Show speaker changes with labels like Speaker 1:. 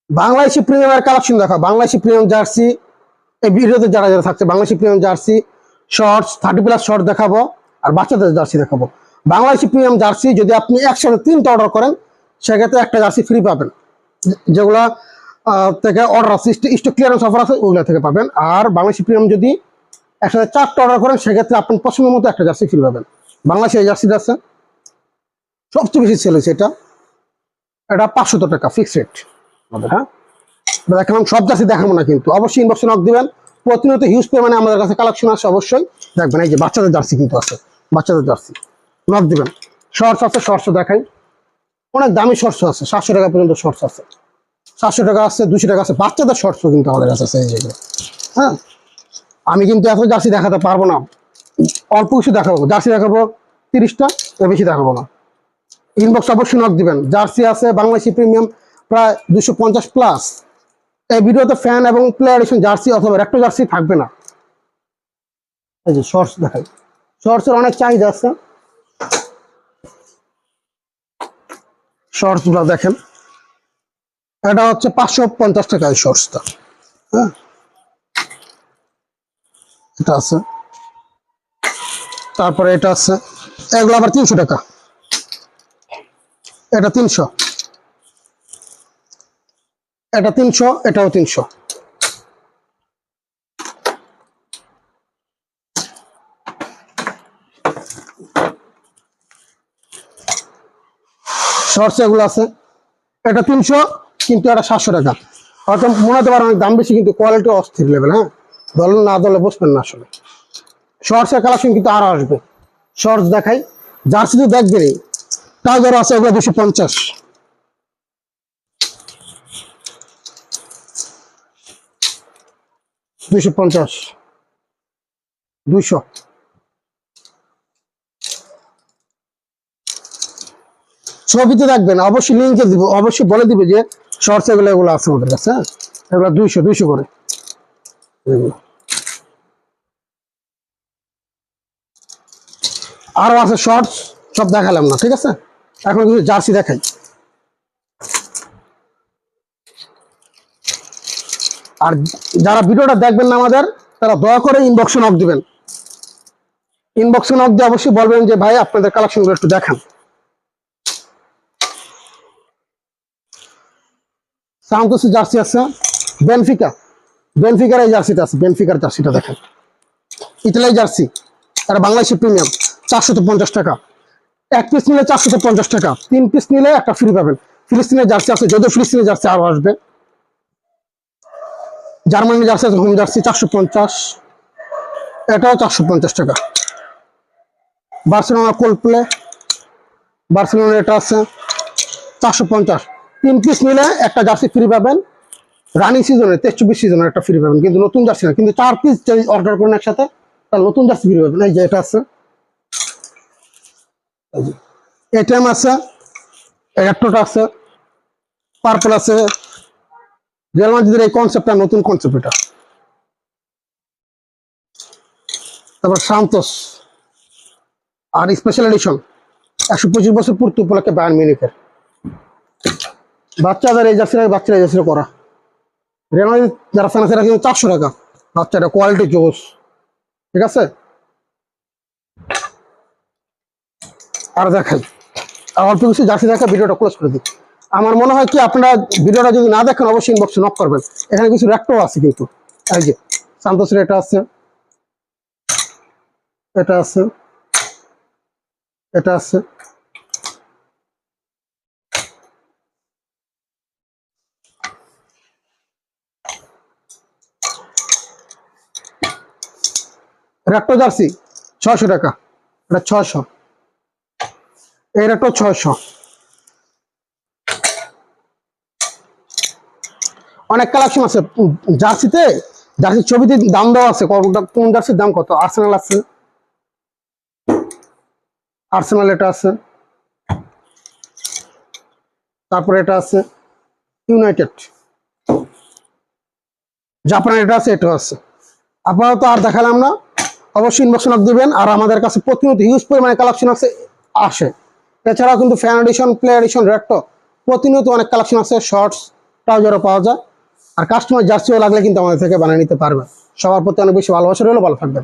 Speaker 1: Bangladeshi প্রিমিয়ামের collection দেখো, Bangladeshi premium jersey এই ভিডিওতে যারা যারা থাকছে, Bangladeshi premium jersey shorts 30+ short দেখাবো আর বাচ্চাদের জার্সি দেখাবো। বাংলাদেশি প্রিমিয়াম জার্সি যদি আপনি একসাথে 3টা অর্ডার করেন সেক্ষেত্রে একটা জার্সি ফ্রি পাবেন, যেগুলা থেকে অর্ডার আছে, স্টক ক্লিয়ারেন্স অফার আছে, ওইগুলো থেকে পাবেন। আর বাংলাদেশি প্রিমিয়াম যদি একসাথে 4টা অর্ডার করেন সেক্ষেত্রে আপনার পছন্দের মতো একটা জার্সি ফ্রি পাবেন। বাংলাদেশে এই জার্সিটা আছে, সবচেয়ে বেশি সেল হয়েছে এটা। এটা 500 টাকা ফিক্সড রেট আমাদের। হ্যাঁ, দেখালাম, সব জার্সি দেখাবো না কিন্তু, অবশ্যই ইনবক্সে নক দিবেন। প্রতিনিয়ত হিউজ পরিমাণে আমাদের কাছে কালেকশন আছে, অবশ্যই দেখবেন। এই যে বাচ্চাদের জার্সি কিন্তু আছে, বাচ্চাদের জার্সি নক দিবেন। শর্টস আছে, শর্টস দেখাই, অনেক দামি শর্টস আছে, 700 টাকা পর্যন্ত শর্টস আছে, 700 টাকা আছে, 200 টাকা আছে। বাচ্চাদের শর্টসও কিন্তু আমাদের কাছে আছে এই যেগুলো। হ্যাঁ, আমি কিন্তু এত জার্সি দেখাতে পারবো না, অল্প কিছু দেখাবো। জার্সি দেখাবো 30টা, এর বেশি দেখাবো না। ইনবক্স অবশ্যই নক দিবেন। জার্সি আছে বাংলাদেশি প্রিমিয়াম প্রায় 250+। এই ভিডিওতে ফ্যান এবং প্লেয়ার এডিশন জার্সি অথবা একটা জার্সি থাকবে না। এই যে শর্টস দেখাই, শর্টস এর অনেক চাহিদা আছে। শর্টস গুলো দেখেন, এটা হচ্ছে 550 টাকা এই শর্টসটা। হ্যাঁ, এটা আছে, তারপরে এটা আছে, এগুলো আবার 300 টাকা, এটা 300, এটা 300, এটাও 300। শর্টস এগুলো আছে, এটা 300, কিন্তু এটা 700 টাকা। হয়তো মনে হতে পারে অনেক দাম বেশি, কিন্তু কোয়ালিটি অস্থির লেভেল। হ্যাঁ, দলে না দলে বসবেন না আসলে। শর্টসের কালেকশন কিন্তু আরো আসবে। শর্টস দেখাই, জার্সি তো দেখবেনই, টাইগার আছে, এগুলো 250, 250, 200। ছবিতে দেখবেন, অবশ্যই লিঙ্কে দিব, অবশ্যই বলে দিবে যে শর্টস এগুলো এগুলো আছে আমাদের কাছে। হ্যাঁ, এগুলো 200 200 করে এগুলো। আরো আছে শর্টস, সব দেখালাম না, ঠিক আছে। এখন কিছু জার্সি দেখাই। আর যারা ভিডিওটা দেখবেন না আমাদের, তারা দয়া করে ইনবক্সে নক দিবেন। ইনবক্সে নক দিয়ে অবশ্যই বলবেন যে ভাই আপনাদের কালেকশনগুলো একটু দেখান। সান্তোসের জার্সি আছে, বেনফিকা, বেনফিকার এই জার্সিটা আছে, বেনফিকার জার্সিটা দেখেন। ইতালি জার্সি, আর বাংলাদেশি প্রিমিয়াম 450 টাকা। 1 পিস নিলে 450 টাকা, 3 পিস নিলে একটা ফ্রি পাবেন। ফিলিস্তিনের জার্সি আছে, যদিও ফিলিস্তিনের জার্সি আরো আসবে। জার্মানির জার্সি আছে, হোম জার্সি 450, এটাও 450 টাকা। বার্সেলোনা কোলপ্লে, বার্সেলোনার এটা আছে 450। 3 পিস নিলে একটা জার্সি ফ্রি পাবেন। রানিং সিজনে 23-24 সিজনের একটা ফ্রি পাবেন, কিন্তু নতুন জার্সি না। কিন্তু 4 পিস যদি অর্ডার করেন একসাথে, তার নতুন জার্সি ফ্রি পাবেন। এই যে এটা আছে, এটিএম আছে, রেট্রোটা আছে, পার্পল আছে। রিয়াল মাদ্রিদের এই কনসেপ্টটা নতুন কনসেপ্ট এটা। তারপর সান্তোস আর স্পেশাল এডিশন 125 বছর পূর্তি উপলক্ষে বায়ার্ন মিউনিখের বাচ্চাদের এই জার্সিটা, বাচ্চারা এই জার্সিটা করা। রিয়াল মাদ্রিদ যারা ফ্যান আছে এরা কিন্তু 400 টাকা বাচ্চাটা, কোয়ালিটি জোস, ঠিক আছে। আর দেখাই, আর অল্প কিছু জার্সি দেখা, ভিডিওটা ক্লোজ করে দিই। আমার মনে হয় কি, আপনারা ভিডিওটা যদি না দেখেন অবশ্যই ইনবক্সে নক করবেন। এখানে কিছু র্যাক্টও আছে কিন্তু, এই যে সান্তোসের এটা আছে, এটা আছে, এটা আছে। র্যাক্টো জার্সি 600 টাকা, এটা 600, এই র্যাক্টো 600। অনেক কালেকশন আছে জার্সিতে, জার্সির ছবিতে দাম দেওয়া আছে, কোন জার্সির দাম কত। আর্সেনাল আছে, আর্সেনাল এটা আছে, তারপরে এটা আছে ইউনাইটেড, জাপানের এটা আছে, এটা আছে। আপাতত আর দেখালাম না, অবশ্যই ইনবক্স নক দিবেন। আর আমাদের কাছে প্রতিনিয়ত হিউজ পরিমাণে কালেকশন আছে, আসে। এছাড়াও কিন্তু fan addition, play addition, retro প্রতিনিয়ত অনেক কালেকশন আছে। শর্টস ট্রাউজারও পাওয়া যায়। আর কাস্টমার জার্সিও লাগলে কিন্তু আমাদের থেকে বানিয়ে নিতে পারবেন। সবার প্রতি অনেক বেশি ভালোবাসা রইলো, ভালো থাকবেন।